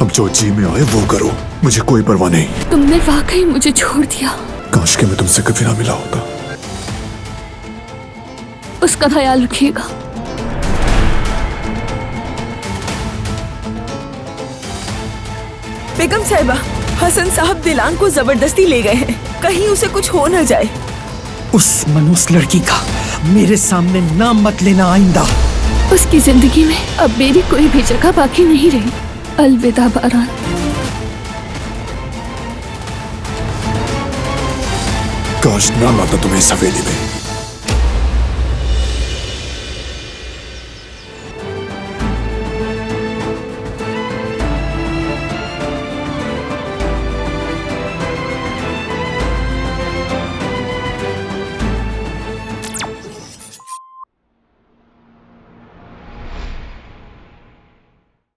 अब जो जी में आए वो करो, मुझे कोई परवाह नहीं। तुमने वाकई मुझे छोड़ दिया। काश के मैं तुमसे कभी ना मिला होता। उसका ख्याल रखिएगा। बेगम साहिबा, हसन साहब दिलान को जबरदस्ती ले गए हैं, कहीं उसे कुछ हो न जाए। उस मनूस लड़की का मेरे सामने नाम मत लेना आइंदा। उसकी जिंदगी में अब मेरी कोई भी जगह बाकी नहीं रही। अलविदा बारान। काश ना लाता तुम्हें इस हवेली में।